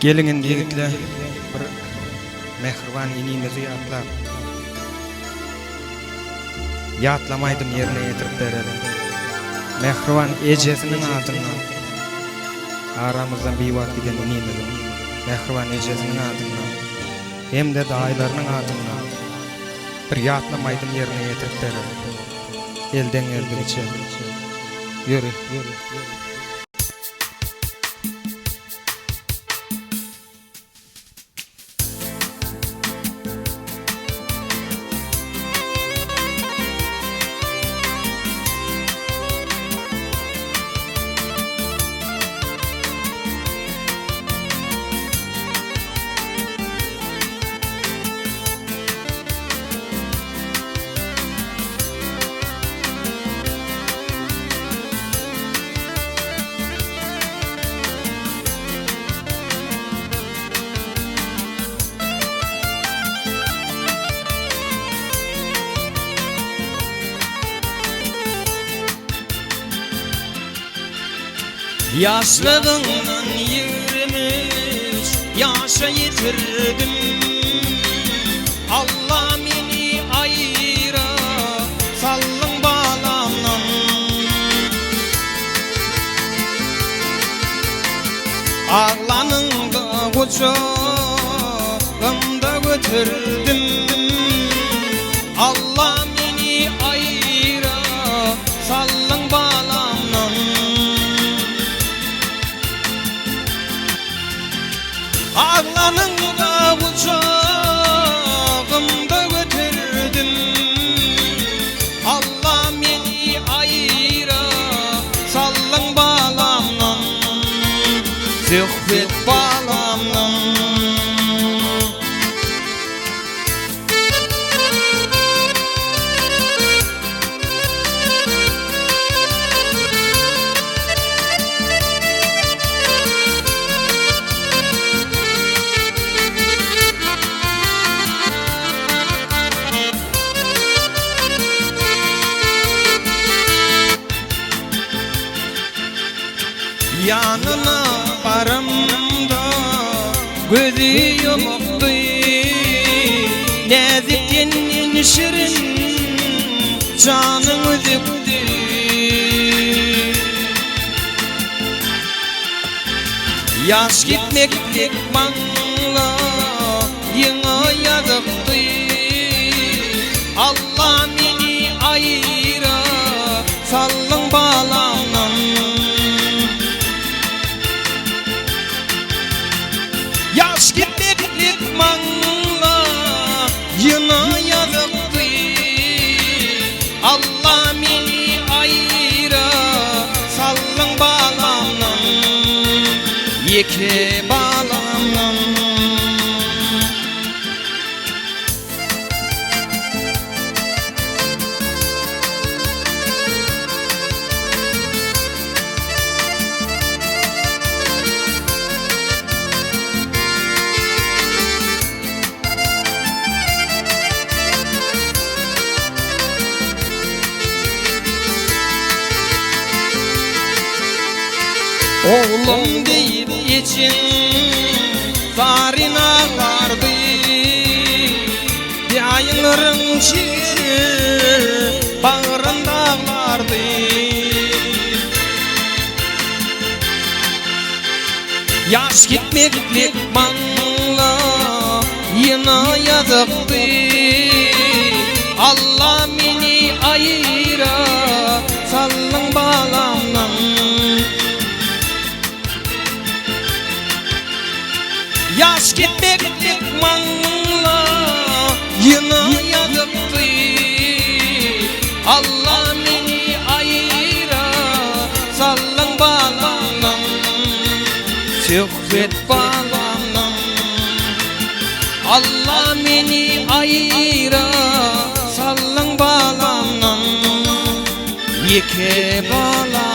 Gelinin yigitler bir mehriban inimizi yatlap yatlamaydım yerine getirip berelim. Mehriban ejesinin adından aramızdan bir vat giden inimizin mehriban ejesinin adından hem de dayılarının adından bir yatlamaydım yerine getirip berelim. Elden eldiğince yürü. Yaşlığından 23 yaşa yitirdim. Allah beni ayıra sallın bağlamdan. Ağlanın da kucağımda götürdüm. Allah beni ayıra sallın bağlamdan. Ağlanın da kucağımda götürdüm. Allah beni ayıra sallın bağlamdan. Zühvet bağlamdan. Yanına varımda gözü yumuktu, nezikinin şirin canım üzüktü. Yaş gitmeklik bana yine yazıktı. Allah beni ayıra sallın bağlamdan. Yaş gitmeklik bana yine yazıktı. Allah beni ayıra sallın bağlamdan. Yeke bağlamdan. Oğlum deyip için farin ağlardı. Yayınların şiiri bağrında ağlardı. Yaş gitmeklik bana yine yazıktı. Allah beni ayıra sallın bağlamdan. Yaş gitmeklik bana yine yazıktı. Allah beni ayıra sallın bağlamdan. Şöhret bağlamdan. Allah beni ayıra sallın bağlamdan. Yeke bağlamdan.